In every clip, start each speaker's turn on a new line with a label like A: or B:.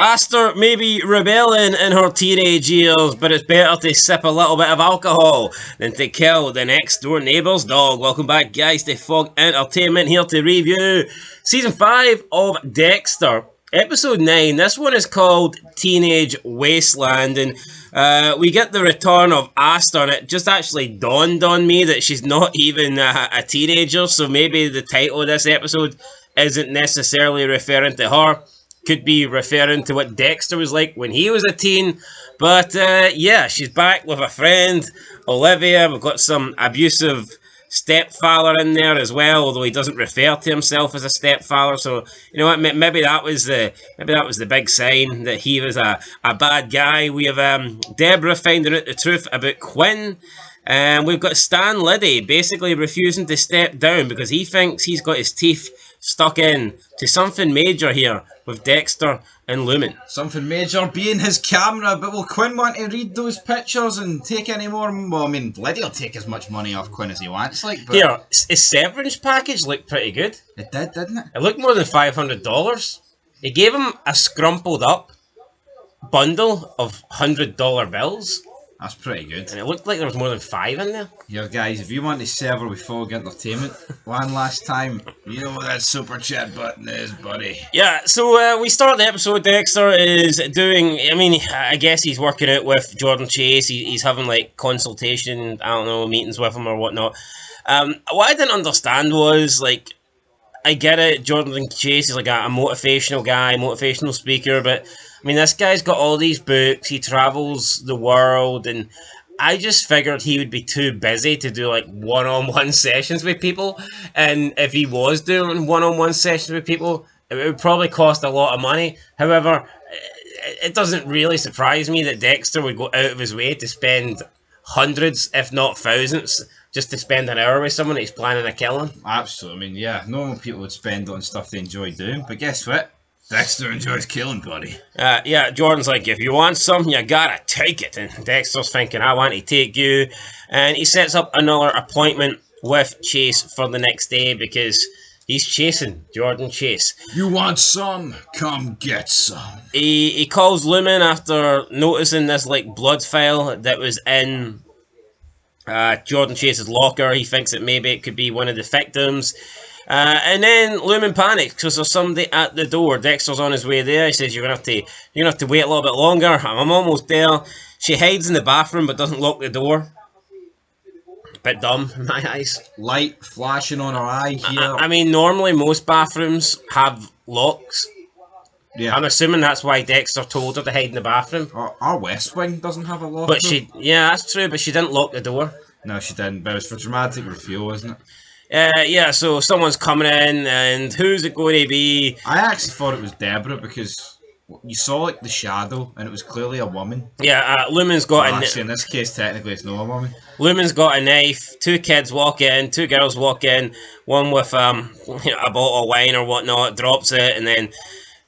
A: Aster may be rebelling in her teenage years, but it's better to sip a little bit of alcohol than to kill the next door neighbour's dog. Welcome back, guys, to Fog Entertainment, here to review Season 5 of Dexter, Episode 9. This one is called Teenage Wasteland, and we get the return of Aster, and it just actually dawned on me that she's not even a teenager, so maybe the title of this episode isn't necessarily referring to her. Could be referring to what Dexter was like when he was a teen. But yeah, she's back with a friend, Olivia. We've got some abusive stepfather in there as well, although he doesn't refer to himself as a stepfather. So you know what? Maybe that was the big sign that he was a bad guy. We have Debra finding out the truth about Quinn. And we've got Stan Liddy basically refusing to step down because he thinks he's got his teeth stuck in to something major here with Dexter and Lumen.
B: Something major being his camera, but will Quinn want to read those pictures and take any more? Well, I mean, Liddy will take as much money off Quinn as he wants. But
A: here, his severance package looked pretty good.
B: It did, didn't it?
A: It looked more than $500. He gave him a scrumpled up bundle of $100 bills.
B: That's pretty good.
A: And it looked like there was more than 5 in there.
B: Here, guys, if you want to sever with Fog Entertainment one last time, you know what that super chat button is, buddy.
A: Yeah, so we start the episode. Dexter is doing, I guess he's working out with Jordan Chase. He's having, like, consultation, meetings with him or whatnot. What I didn't understand was, like, I get it, Jordan Chase is like a motivational guy, motivational speaker, but this guy's got all these books, he travels the world, and I just figured he would be too busy to do like one-on-one sessions with people, and if he was doing one-on-one sessions with people, it would probably cost a lot of money. However, it doesn't really surprise me that Dexter would go out of his way to spend hundreds, if not thousands, just to spend an hour with someone that he's planning a killing.
B: Absolutely, yeah, normal people would spend on stuff they enjoy doing, but guess what? Dexter enjoys killing, buddy.
A: Yeah, Jordan's like, if you want something, you gotta take it. And Dexter's thinking, I want to take you. And he sets up another appointment with Chase for the next day because he's chasing Jordan Chase.
B: You want some? Come get some.
A: He calls Lumen after noticing this like blood file that was in Jordan Chase's locker. He thinks that maybe it could be one of the victims. And then Lumen panics because there's somebody at the door. Dexter's on his way there. He says, you're gonna have to wait a little bit longer. I'm almost there. She hides in the bathroom but doesn't lock the door. Bit dumb in my eyes.
B: Light flashing on her eye here.
A: Normally most bathrooms have locks.
B: Yeah.
A: I'm assuming that's why Dexter told her to hide in the bathroom.
B: Our West Wing doesn't have a lock.
A: But yeah, that's true, but she didn't lock the door.
B: No, she didn't, but it was for dramatic reveal, wasn't it?
A: Yeah, so someone's coming in, and who's it going to be?
B: I actually thought it was Debra, because you saw, like, the shadow, and it was clearly a woman.
A: Yeah, Lumen's got
B: actually, in this case, technically, it's not a woman.
A: Lumen's got a knife, 2 kids walk in, 2 girls walk in, one with a bottle of wine or whatnot, drops it, and then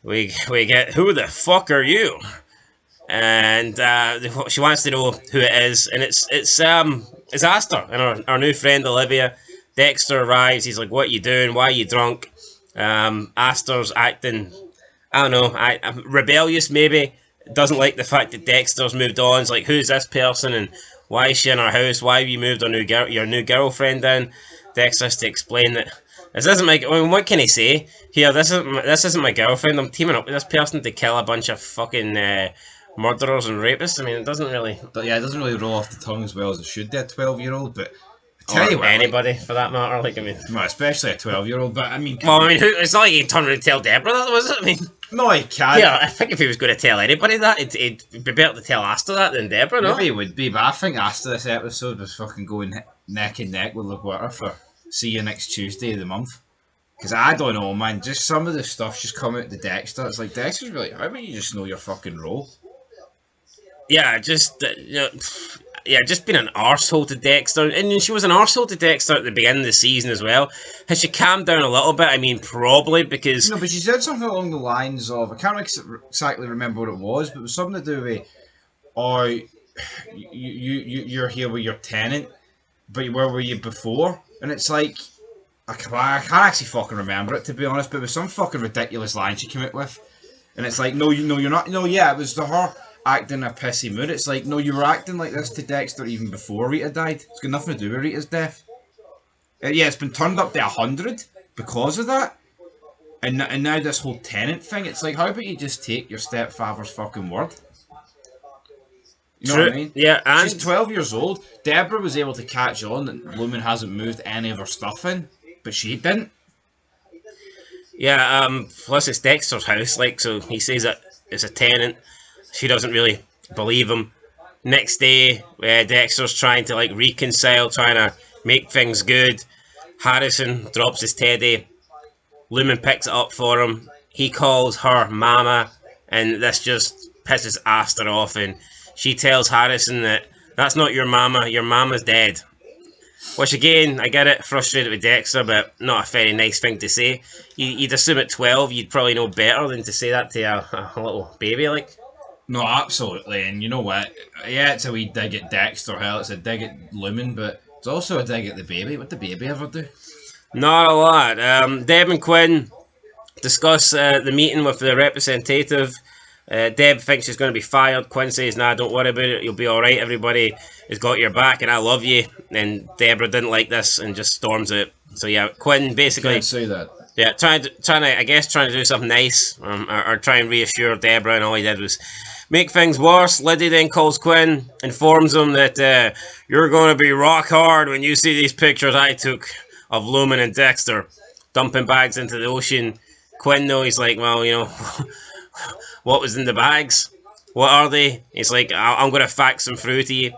A: we get, who the fuck are you? And she wants to know who it is, and it's Aster and our new friend Olivia. Dexter arrives, he's like, what are you doing? Why are you drunk? Aster's acting, I don't know, rebellious maybe. Doesn't like the fact that Dexter's moved on. He's like, who's this person and why is she in our house? Why have you moved your new girlfriend in? Dexter has to explain that this isn't my... what can he say? Here, this isn't my girlfriend. I'm teaming up with this person to kill a bunch of fucking murderers and rapists. it doesn't really...
B: Yeah, it doesn't really roll off the tongue as well as it should do, a 12-year-old, but...
A: Or anybody, for that matter,
B: Well, especially a 12-year-old, but
A: it's not like you can turn around and tell Debra that, was it?
B: No, he can't.
A: Yeah, I think if he was going to tell anybody that, it'd be better to tell Aster that than Debra, no?
B: Maybe it would be, but I think Aster this episode was fucking going neck and neck with LaGuerta for see you next Tuesday of the month. Because I don't know, man, just some of the stuff just come out to Dexter. It's like, Dexter's really, how about you just know your fucking role?
A: Yeah, just being an arsehole to Dexter. And she was an arsehole to Dexter at the beginning of the season as well. Has she calmed down a little bit? Probably, because...
B: No, but she said something along the lines of... I can't exactly remember what it was, but it was something to do with... you're here with your tenant, but where were you before? And it's like... I can't actually fucking remember it, to be honest, but it was some fucking ridiculous line she came out with. And it's like, no, you're not. No, yeah, it was her acting a pissy mood. It's like, no, you were acting like this to Dexter even before Rita died. It's got nothing to do with Rita's death. Yeah, it's been turned up to 100 because of that. And now this whole tenant thing, it's like, how about you just take your stepfather's fucking word? You know what I mean?
A: Yeah, and
B: she's 12 years old. Debra was able to catch on that Lumen hasn't moved any of her stuff in, but she didn't.
A: Yeah, plus it's Dexter's house, like, so he says that it's a tenant. She doesn't really believe him. Next day, Dexter's trying to, like, reconcile, trying to make things good. Harrison drops his teddy. Lumen picks it up for him. He calls her mama, and this just pisses Aster off, and she tells Harrison that that's not your mama's dead. Which again, I get it, frustrated with Dexter, but not a very nice thing to say. You'd assume at 12 you'd probably know better than to say that to a little baby, like.
B: No, absolutely, and you know what? Yeah, it's a wee dig at Dexter, hell, it's a dig at Lumen, but it's also a dig at the baby. What did the baby ever do?
A: Not a lot. Deb and Quinn discuss the meeting with the representative. Deb thinks she's going to be fired. Quinn says, nah, don't worry about it. You'll be alright. Everybody has got your back and I love you. And Debra didn't like this and just storms it. So yeah, Quinn basically...
B: Can't say that.
A: Yeah, trying to do something nice or try and reassure Debra, and all he did was make things worse. Liddy then calls Quinn, informs him that you're going to be rock hard when you see these pictures I took of Lumen and Dexter dumping bags into the ocean. Quinn, though, he's like, well, you know, what was in the bags? What are they? He's like, I'm going to fax them through to you.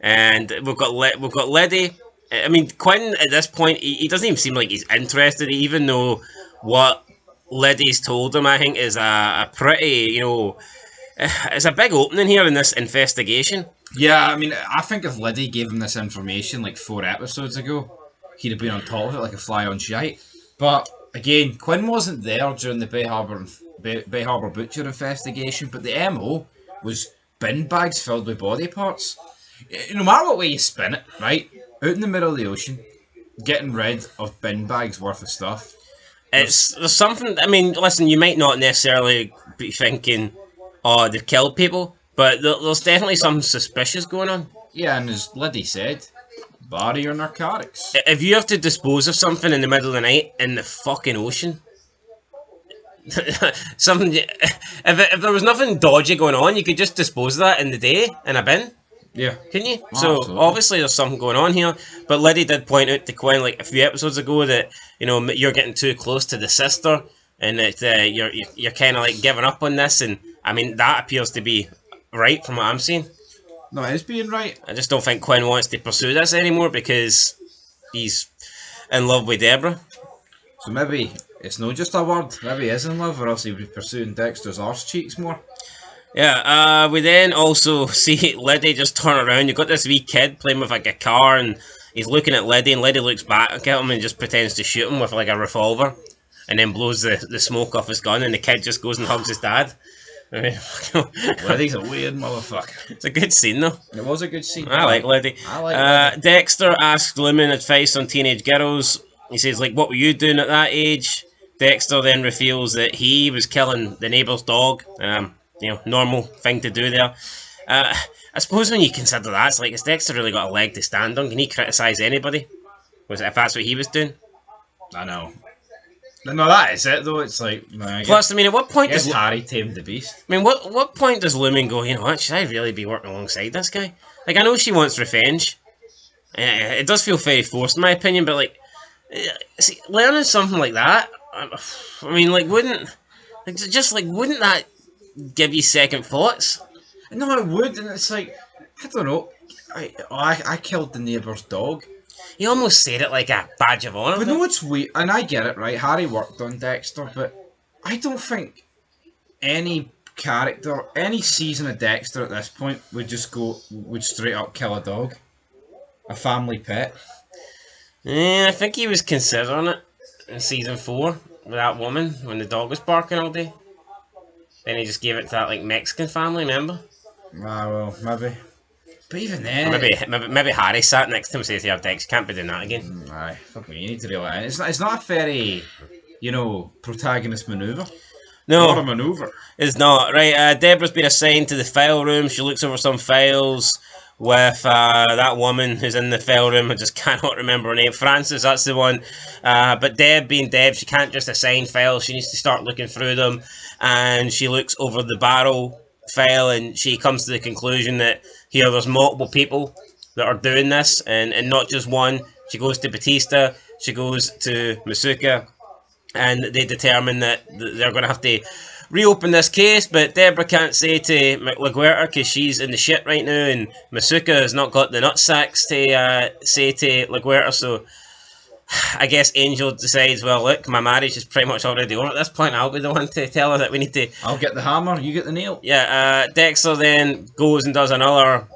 A: And we've got Liddy. I mean, Quinn, at this point, he doesn't even seem like he's interested, even though what Liddy's told him, I think, is a pretty, you know, it's a big opening here in this investigation.
B: Yeah, I mean, I think if Liddy gave him this information like 4 episodes ago, he'd have been on top of it like a fly on shite. But again, Quinn wasn't there during the Bay Harbour Butcher investigation, but the MO was bin bags filled with body parts. No matter what way you spin it, right? Out in the middle of the ocean, getting rid of bin bags worth of stuff.
A: There's something, I mean, listen, you might not necessarily be thinking, oh, they've killed people, but there's definitely something suspicious going on.
B: Yeah, and as Liddy said, body or narcotics.
A: If you have to dispose of something in the middle of the night in the fucking ocean, something, if there was nothing dodgy going on, you could just dispose of that in the day in a bin.
B: Yeah.
A: Can you?
B: Oh,
A: so
B: absolutely.
A: obviously there's something going on here. But Liddy did point out to Quinn like a few episodes ago that, you know, you're getting too close to the sister, and that you're kind of like giving up on this. And I mean that appears to be right from what I'm seeing.
B: No, it is being right.
A: I just don't think Quinn wants to pursue this anymore because he's in love with Debra.
B: So maybe it's not just a word. Maybe he is in love, or else he'd be pursuing Dexter's arse cheeks more.
A: Yeah, we then also see Liddy just turn around. You've got this wee kid playing with like a car, and he's looking at Liddy, and Liddy looks back at him and just pretends to shoot him with like a revolver, and then blows the smoke off his gun, and the kid just goes and hugs his dad. I mean,
B: Liddy's a weird motherfucker.
A: It's a good scene though.
B: It was a good scene.
A: I like Liddy.
B: Liddy.
A: Dexter asks Lumen advice on teenage girls. He says, like, what were you doing at that age? Dexter then reveals that he was killing the neighbour's dog. You know, normal thing to do there. I suppose when you consider that, it's like, has Dexter really got a leg to stand on? Can he criticise anybody? If that's what he was doing?
B: I know. No, that is it though. It's like, man,
A: Plus, I mean, at what point does
B: Harry tamed the beast?
A: I mean, what point does Lumen go, you know what, should I really be working alongside this guy? Like, I know she wants revenge. It does feel very forced in my opinion, but like, see, learning something like that, I mean, like, wouldn't that give you second thoughts?
B: No, it would, and it's like, I don't know. I killed the neighbour's dog.
A: You almost said it like a badge of honour.
B: But no, it's weird, and I get it, right? Harry worked on Dexter, but I don't think any character, any season of Dexter at this point would straight up kill a dog, a family pet.
A: Yeah, I think he was considering it in season 4 with that woman when the dog was barking all day. Then he just gave it to that like Mexican family, remember?
B: Ah, well, maybe. But even then...
A: Maybe Harry sat next to him and says, yeah, Dex, can't be doing that again.
B: Aye, fuck me, you need to reel it in. It's not a very, you know, protagonist manoeuvre. Not
A: No,
B: a manoeuvre.
A: it's not. Right, Debra's been assigned to the file room. She looks over some files with that woman who's in the file room. I just cannot remember her name. Frances, that's the one. But Deb, being Deb, she can't just assign files. She needs to start looking through them. And she looks over the barrel file and she comes to the conclusion that here there's multiple people that are doing this and not just one. She goes to Batista, she goes to Masuka, and they determine that they're going to have to reopen this case, but Debra can't say to LaGuerta because she's in the shit right now, and Masuka has not got the nutsacks to say to LaGuerta, so I guess Angel decides, well, look, my marriage is pretty much already over at this point. I'll be the one to tell her that we need to.
B: I'll get the hammer, you get the nail.
A: Yeah, Dexter then goes and does another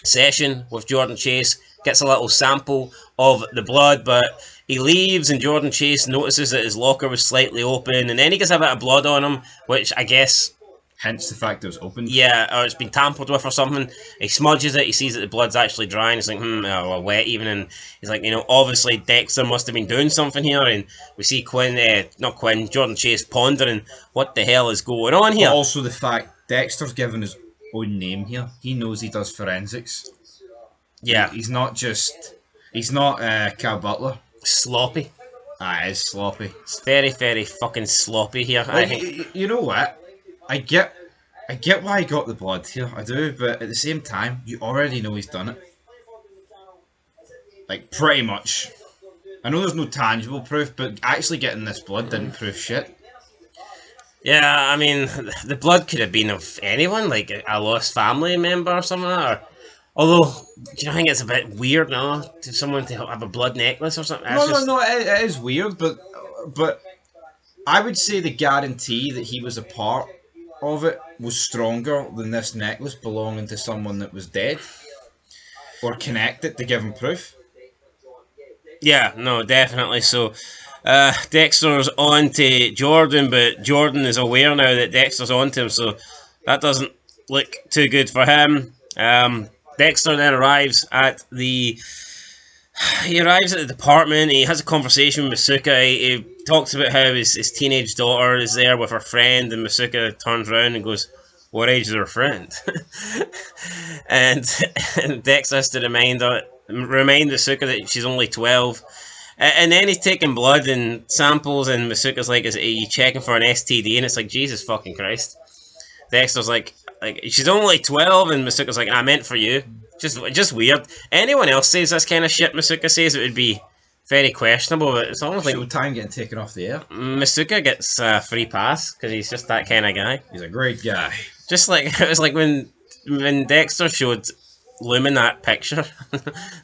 A: session with Jordan Chase, gets a little sample of the blood, but he leaves and Jordan Chase notices that his locker was slightly open, and then he gets a bit of blood on him, which I guess,
B: hence the fact it was open.
A: yeah, or it's been tampered with or something. He smudges it, he sees that the blood's actually dry, and he's like, or wet even, and he's like, obviously Dexter must have been doing something here, and we see Jordan Chase pondering what the hell is going on here.
B: But also the fact Dexter's given his own name here. He knows he does forensics.
A: Yeah.
B: He's not Cal Butler.
A: Sloppy.
B: It is sloppy.
A: It's very, very fucking sloppy here. I think.
B: You know what? I get why he got the blood here. I do, but at the same time, you already know he's done it. Like, pretty much. I know there's no tangible proof, but actually getting this blood didn't prove shit.
A: Yeah, I mean, the blood could have been of anyone, like a lost family member or something. Although, do you think it's a bit weird now to someone to have a blood necklace or something?
B: No, it is weird, but I would say the guarantee that he was a part of it was stronger than this necklace belonging to someone that was dead or connected to give him proof.
A: Yeah, no, definitely. So, Dexter's on to Jordan, but Jordan is aware now that Dexter's on to him, so that doesn't look too good for him. Dexter then arrives at the department. He has a conversation with Masuka. He talks about how his teenage daughter is there with her friend, and Masuka turns around and goes, "What age is her friend?" and Dexter has to remind Masuka that she's only 12. And then he's taking blood and samples, and Masuka's like, "Are you checking for an STD?" And it's like, Jesus fucking Christ. Dexter's like she's only 12, and Masuka's like, "I meant for you." Just weird. Anyone else says this kind of shit Masuka says, it would be very questionable, but it's almost like
B: Showtime getting taken off the air.
A: Masuka gets a free pass, because he's just that kind of guy.
B: He's a great guy.
A: Just like, it was like when Dexter showed Lumen that picture,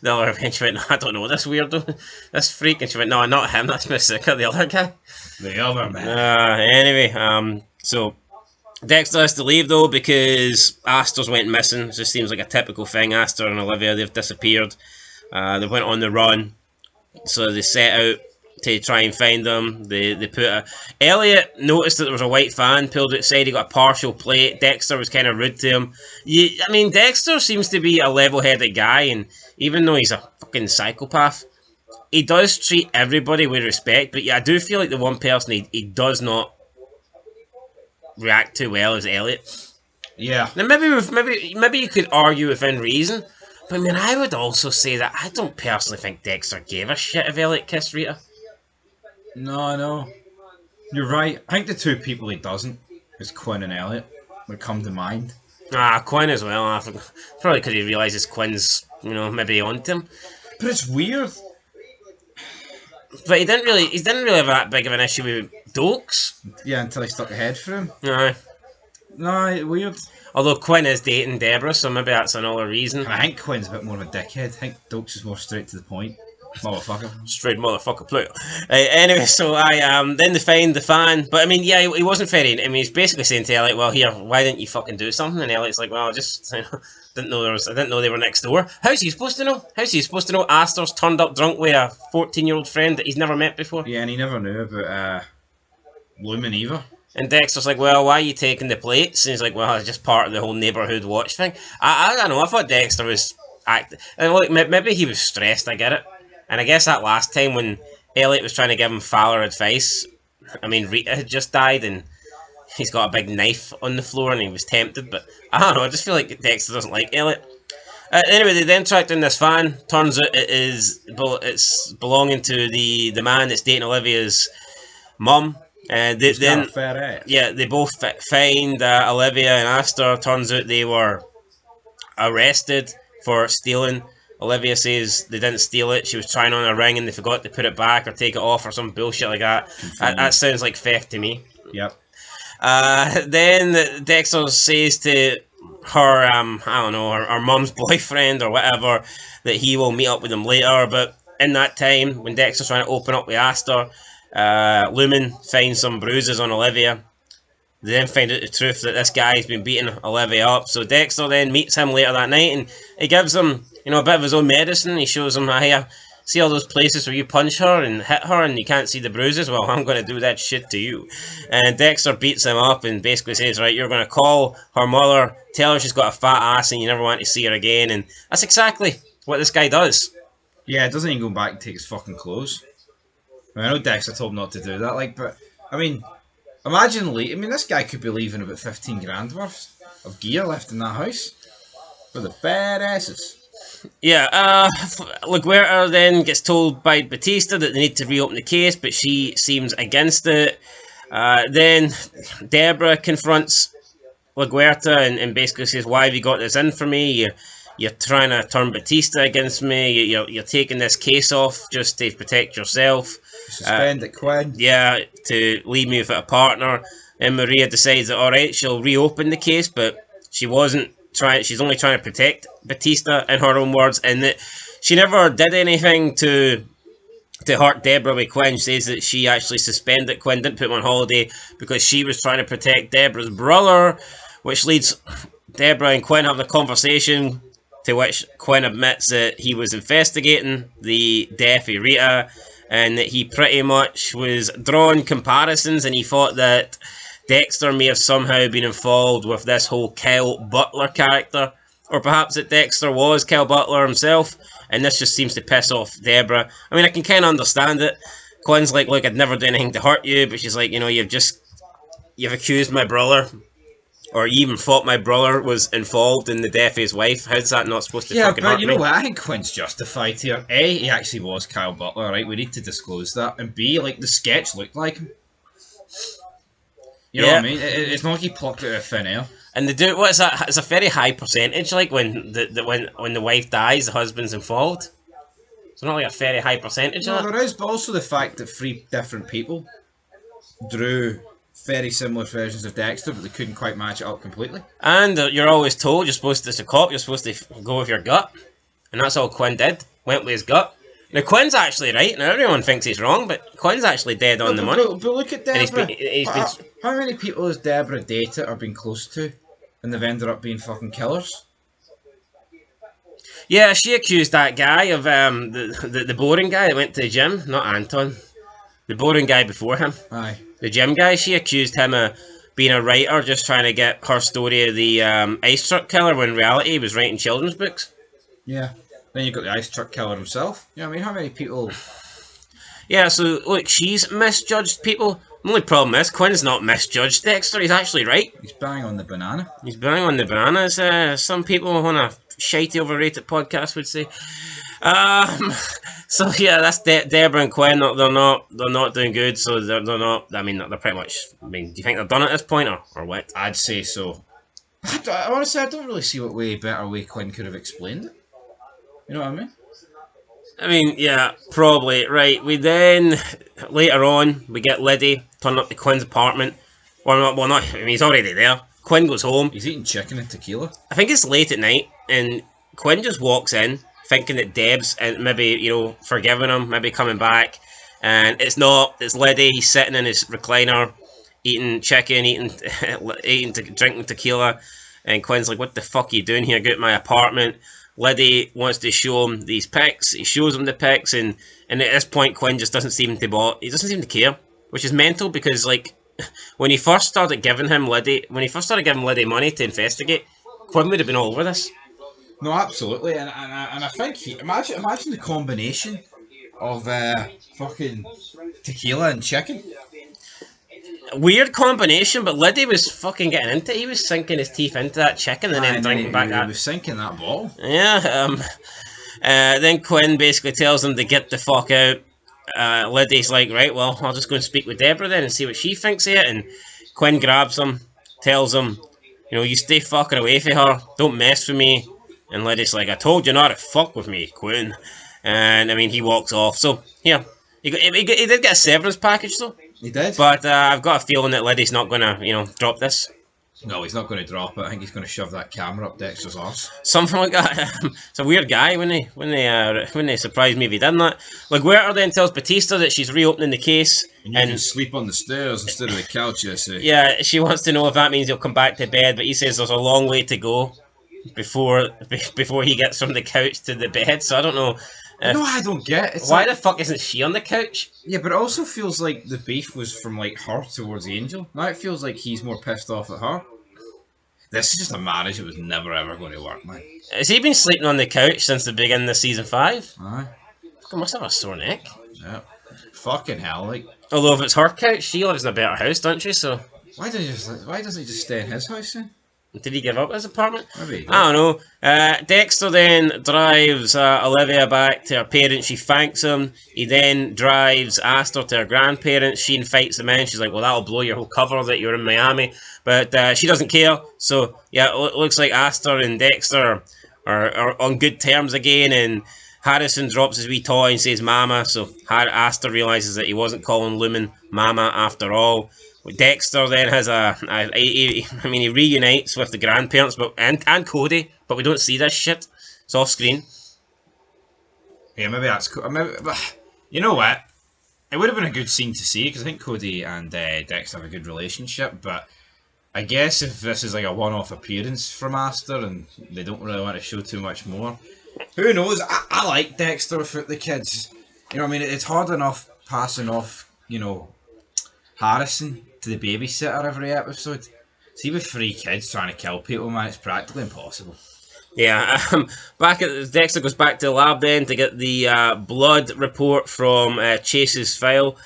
A: the other and she went, "No, I don't know this weirdo, this freak," and she went, "No, not him, that's Masuka, the other guy."
B: The other man.
A: Anyway, so Dexter has to leave though because Astor's went missing. It just seems like a typical thing. Astor and Olivia, they've disappeared. They went on the run, so they set out to try and find them. They put Elliot noticed that there was a white fan pulled outside. He got a partial plate. Dexter was kind of rude to him. I mean, Dexter seems to be a level-headed guy, and even though he's a fucking psychopath, he does treat everybody with respect. But yeah, I do feel like the one person he does not react too well is Elliot.
B: Yeah.
A: Now maybe you could argue within reason, but I mean, I would also say that I don't personally think Dexter gave a shit if Elliot kissed Rita.
B: No. You're right. I think the two people he doesn't is Quinn and Elliot would come to mind.
A: Quinn as well. I think probably because he realises Quinn's, maybe onto him.
B: But it's weird.
A: But he didn't really have that big of an issue with Dokes.
B: Yeah, until he stuck a head for him.
A: No,
B: weird.
A: Although Quinn is dating Debra, so maybe that's another reason.
B: And I think Quinn's a bit more of a dickhead. I think Dokes is more straight to the point. Motherfucker.
A: Straight motherfucker player. Anyway, so then they find the fan. But I mean, yeah, he wasn't very. I mean, he's basically saying to Elliot, "Well, here, why didn't you fucking do something?" And Elliot's like, "Well, I just didn't know they were next door." How's he supposed to know? How's he supposed to know Astor's turned up drunk with a 14-year-old friend that he's never met before?
B: Yeah, and he never knew about Lumen either.
A: And Dexter's like, "Well, why are you taking the plates?" And he's like, "Well, it's just part of the whole neighbourhood watch thing." I don't know. I thought Dexter was acting. And look, maybe he was stressed. I get it. And I guess that last time when Elliot was trying to give him Fowler advice, I mean, Rita had just died, and he's got a big knife on the floor and he was tempted, but I don't know, I just feel like Dexter doesn't like Elliot. Anyway, they then track down this van. Turns out it's belonging to the man that's dating Olivia's mum.
B: He's got a fat ass.
A: Yeah, they both find Olivia and Astor. Turns out they were arrested for stealing. Olivia says they didn't steal it. She was trying on a ring and they forgot to put it back or take it off or some bullshit like that. That sounds like theft to me.
B: Yep.
A: Then Dexter says to her, I don't know, her mum's boyfriend or whatever, that he will meet up with them later. But in that time, when Dexter's trying to open up with Astor, Lumen finds some bruises on Olivia. They then find out the truth that this guy's been beating Olivia up. So Dexter then meets him later that night and he gives him, a bit of his own medicine. He shows him, hey, see all those places where you punch her and hit her and you can't see the bruises? Well, I'm going to do that shit to you. And Dexter beats him up and basically says, right, you're going to call her mother, tell her she's got a fat ass and you never want to see her again. And that's exactly what this guy does.
B: Yeah, it doesn't even go back and take his fucking clothes. I know Dexter told him not to do that, but, imagine, this guy could be leaving about 15 grand worth of gear left in that house. For the badasses.
A: Yeah, LaGuerta then gets told by Batista that they need to reopen the case, but she seems against it. Then Debra confronts LaGuerta and basically says, why have you got this in for me? You're trying to turn Batista against me. You're taking this case off just to protect yourself.
B: Suspend it, Quinn.
A: Yeah, to leave me without a partner. And Maria decides that, alright, she'll reopen the case, but she's only trying to protect Batista, in her own words, and that she never did anything to hurt Debra with Quinn. She says that she actually suspended Quinn, didn't put him on holiday, because she was trying to protect Debra's brother, which leads Debra and Quinn having a conversation, to which Quinn admits that he was investigating the death of Rita, and that he pretty much was drawing comparisons, and he thought that Dexter may have somehow been involved with this whole Kyle Butler character, or perhaps that Dexter was Kyle Butler himself, and this just seems to piss off Debra. I can kind of understand it. Quinn's like, look, I'd never done anything to hurt you, but she's like, you've accused my brother, or you even thought my brother was involved in the death of his wife. How's that not supposed to fucking hurt me?
B: Yeah, but you know what? I think Quinn's justified here. A, he actually was Kyle Butler, right? We need to disclose that. And B, the sketch looked like him. You know what I mean? It's not like he plucked it out of thin air.
A: And they do, what is that? It's a very high percentage, when the wife dies, the husband's involved. It's not like a very high percentage.
B: No, there is, but also the fact that 3 different people drew very similar versions of Dexter, but they couldn't quite match it up completely.
A: And you're always told, as a cop, you're supposed to go with your gut. And that's all Quinn did. Went with his gut. Now, Quinn's actually right. Now, everyone thinks he's wrong, but Quinn's actually dead on the money.
B: But look at Debra. How many people has Debra dated or been close to, and they've ended up being fucking killers?
A: Yeah, she accused that guy of the boring guy that went to the gym. Not Anton. The boring guy before him.
B: Aye.
A: The gym guy. She accused him of being a writer, just trying to get her story of the ice truck killer, when in reality he was writing children's books.
B: Yeah. Then you've got the ice truck killer himself. How many people...
A: Yeah, so, look, she's misjudged people. The only problem is, Quinn's not misjudged Dexter, he's actually right.
B: He's bang on the banana.
A: He's bang on the banana, as some people on a shitey, overrated podcast would say. So yeah, that's Debra and Quinn. They're not doing good, so they're not, they're pretty much, do you think they're done at this point, or what?
B: I'd say so. Honestly, I don't really see what better way Quinn could have explained it. You know what I mean?
A: Yeah, probably. Right, we then, later on, we get Liddy turning up to Quinn's apartment. He's already there. Quinn goes home.
B: He's eating chicken and tequila.
A: I think it's late at night, and Quinn just walks in, thinking that Deb's, and maybe, forgiving him, maybe coming back. And it's not. It's Liddy. He's sitting in his recliner, eating chicken, drinking tequila. And Quinn's like, what the fuck are you doing here? Get out of my apartment. Liddy wants to show him these pics. He shows him the pics, and at this point, Quinn just doesn't seem to care, which is mental, because when he first started giving Liddy money to investigate, Quinn would have been all over this.
B: No, absolutely, and I think imagine the combination of fucking tequila and chicken.
A: Weird combination, but Liddy was fucking getting into it. He was sinking his teeth into that chicken and then drinking back that.
B: He was sinking that ball.
A: Yeah. Then Quinn basically tells him to get the fuck out. Liddy's like, right, well, I'll just go and speak with Debra then and see what she thinks of it. And Quinn grabs him, tells him, you stay fucking away from her. Don't mess with me. And Liddy's like, I told you not to fuck with me, Quinn. And, he walks off. So, yeah. He did get a severance package, though.
B: He did.
A: But I've got a feeling that Liddy's not going to, drop this.
B: No, he's not going to drop it. I think he's going to shove that camera up Dexter's arse.
A: Something like that. It's a weird guy when they surprise me if he done that. LaGuerta then tells Batista that she's reopening the case.
B: And you can sleep on the stairs instead of the couch, I say.
A: Yeah, she wants to know if that means he'll come back to bed, but he says there's a long way to go before he gets from the couch to the bed, so I don't know.
B: No, I don't get it.
A: Why the fuck isn't she on the couch?
B: Yeah, but it also feels like the beef was from her towards Angel. Now it feels like he's more pissed off at her. This is just a marriage that was never ever going to work, man.
A: Has he been sleeping on the couch since the beginning of season 5?
B: Aye.
A: He must have a sore neck.
B: Yeah. Fucking hell, like.
A: Although if it's her couch, she lives in a better house, doesn't she? So
B: why doesn't he just stay in his house then?
A: Did he give up his apartment?
B: Maybe.
A: I don't know. Dexter then drives Olivia back to her parents. She thanks him. He then drives Astor to her grandparents. She invites them in. She's like, well, that'll blow your whole cover that you're in Miami. But she doesn't care. So, yeah, it looks like Astor and Dexter are on good terms again. And Harrison drops his wee toy and says Mama. So Astor realises that he wasn't calling Lumen Mama after all. Dexter then has he reunites with the grandparents and Cody, but we don't see this shit. It's off screen.
B: Yeah, maybe that's cool. You know what? It would have been a good scene to see because I think Cody and Dexter have a good relationship. But I guess if this is like a one-off appearance from Astor and they don't really want to show too much more, who knows? I like Dexter without the kids. You know what I mean? It's hard enough passing off, Harrison to the babysitter every episode. See, with 3 kids trying to kill people, man, it's practically impossible.
A: Yeah, Dexter goes back to the lab then to get the blood report from Chase's file,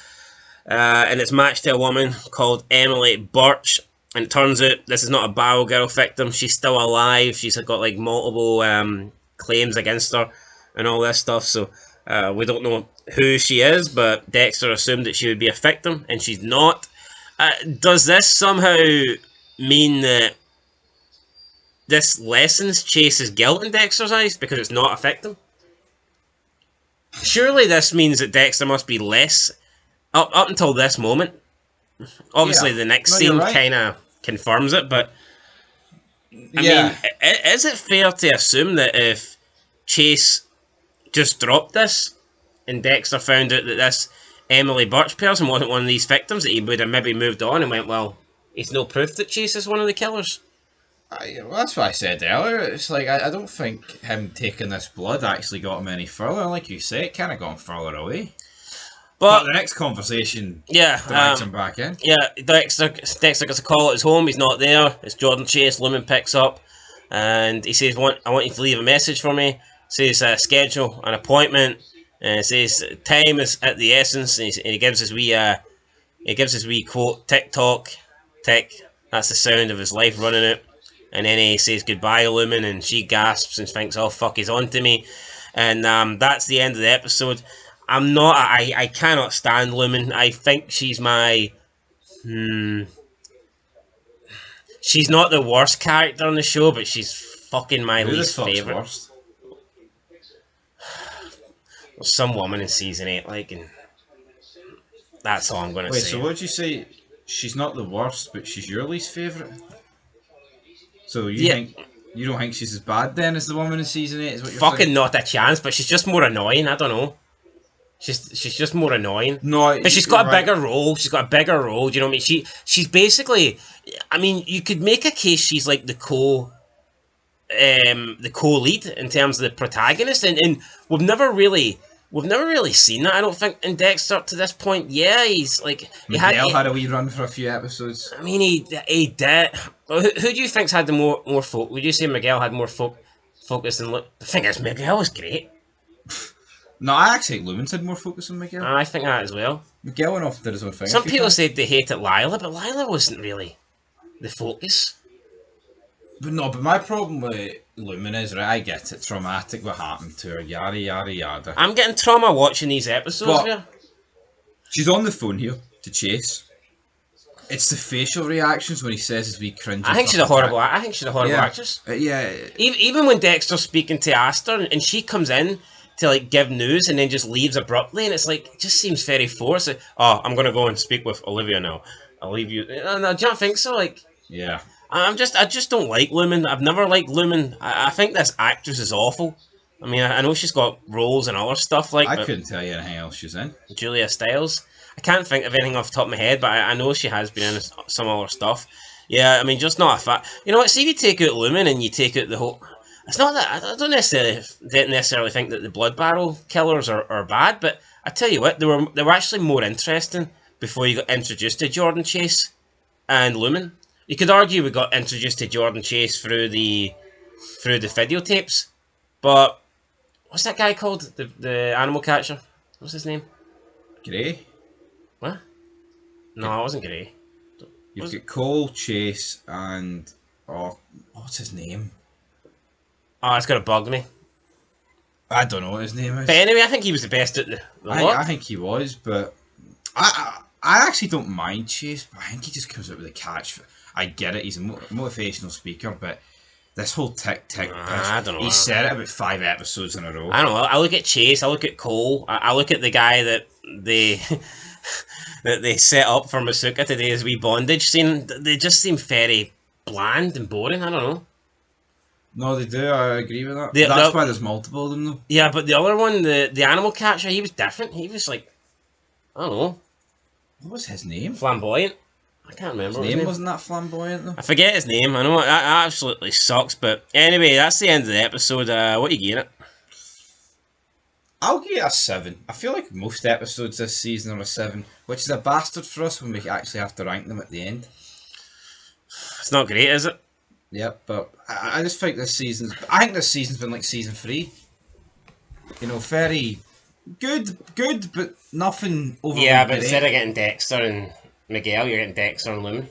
A: and it's matched to a woman called Emily Birch. And it turns out this is not a Barrow Girl victim. She's still alive. She's got like multiple claims against her and all this stuff. So we don't know who she is, but Dexter assumed that she would be a victim, and she's not. Does this somehow mean that this lessens Chase's guilt in Dexter's eyes because it's not a victim? Surely this means that Dexter must be less up until this moment. Obviously, the next scene kind of confirms it, but I mean, is it fair to assume that if Chase just dropped this and Dexter found out that this Emily Birch person wasn't one of these victims, that he would have maybe moved on and went, well, it's no proof that Chase is one of the killers?
B: Well, that's what I said earlier. It's like, I don't think him taking this blood actually got him any further. Like you say, it kind of got him further away. But the next conversation drags him back in. Yeah,
A: Dexter gets a call at his home. He's not there. It's Jordan Chase. Lumen picks up, and he says, I want you to leave a message for me. Says, schedule an appointment. And it says time is at the essence, and he gives his wee quote, tick tock, tick. That's the sound of his life running out. And then he says goodbye to Lumen, and she gasps and thinks, "Oh fuck, he's on to me." And that's the end of the episode. I cannot stand Lumen. I think she's my she's not the worst character on the show, but she's fucking my least favourite.
B: Worst?
A: Some woman in season 8, and that's all I'm going to say.
B: Wait, so what did you say? She's not the worst, but she's your least favourite? So you don't think she's as bad then as the woman in season 8? Is what you're
A: fucking
B: saying?
A: Not a chance, but she's just more annoying. I don't know. She's just more annoying.
B: No,
A: but she's got a bigger role. She's got a bigger role. Do you know what I mean? She's basically. I mean, you could make a case she's like the co-lead in terms of the protagonist, and we've never really seen that. I don't think in Dexter to this point. Yeah, he's like
B: Miguel had a wee run for a few episodes.
A: I mean, he did. Who do you think's had the more folk? Would you say Miguel had more focus than Luke? The thing is, Miguel was great.
B: No, I actually think Lumen's had more focus on Miguel.
A: I think that as well.
B: Miguel went off and did his own thing.
A: Some people said they hated Lila, but Lila wasn't really the focus.
B: But my problem with Lumen is, right, I get it, traumatic what happened to her, yada yada yada.
A: I'm getting trauma watching these episodes here.
B: She's on the phone here to Chase. It's the facial reactions when he says his wee cringe.
A: I think she's a horrible actress.
B: Yeah.
A: Even when Dexter's speaking to Astor and she comes in to like give news and then just leaves abruptly, and it's like, it just seems very forced. Like, oh, I'm gonna go and speak with Olivia now. I'll leave you. No, do you not think so? Like,
B: yeah.
A: I just don't like Lumen. I've never liked Lumen. I think this actress is awful. I mean, I know she's got roles and other stuff like.
B: I couldn't tell you anything else she's in.
A: Julia Stiles. I can't think of anything off the top of my head, but I know she has been in some other stuff. Yeah, I mean, just not a fact. You know what? See, if you take out Lumen and you take out the whole. It's not that I don't necessarily think that the Blood Barrel killers are bad, but I tell you what, they were actually more interesting before you got introduced to Jordan Chase and Lumen. You could argue we got introduced to Jordan Chase through the videotapes, but what's that guy called? The animal catcher? What's his name?
B: Gray.
A: What? No, it wasn't Gray.
B: You've got Cole, Chase, and what's his name?
A: Oh, it's gonna bug me.
B: I don't know what his name is.
A: But anyway, I think he was the best at the lot.
B: I think he was, but I actually don't mind Chase, but I think he just comes up with a catch. I get it, he's a motivational speaker, but this whole tick,
A: I don't know.
B: He said it about 5 episodes in a row.
A: I don't know. I look at Chase, I look at Cole, I look at the guy that they that they set up for Masuka today as wee bondage scene. They just seem very bland and boring. I don't know.
B: No, they do. I agree with that. That's why there's multiple of them, though.
A: Yeah, but the other one, the animal catcher, he was different. He was like, I don't know.
B: What was his name?
A: Flamboyant. I can't remember.
B: His name wasn't that flamboyant, though.
A: I forget his name. I know it absolutely sucks. But anyway, that's the end of the episode. What are you giving it?
B: I'll give it a 7. I feel like most episodes this season are a 7, which is a bastard for us when we actually have to rank them at the end.
A: It's not great, is it?
B: Yep, but I just think this season's been like season 3. You know, very good, but nothing over.
A: Yeah, but instead of getting Dexter and Miguel, you're getting Dexter and Lumen.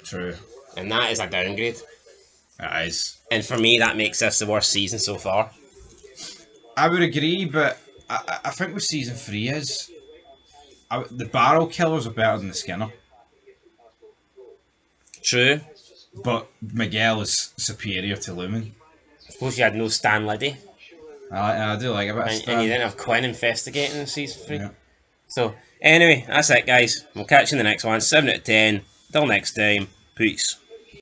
B: True.
A: And that is a downgrade.
B: It is.
A: And for me, that makes this the worst season so far.
B: I would agree, but I think with season 3 is... the barrel killers are better than the Skinner.
A: True.
B: But Miguel is superior to Lumen.
A: I suppose you had no Stan Liddy.
B: I do like a bit of Stan.
A: And you didn't have Quinn investigating in season 3.
B: Yeah.
A: So, anyway, that's it, guys. We'll catch you in the next one. 7 out of 10. Till next time. Peace.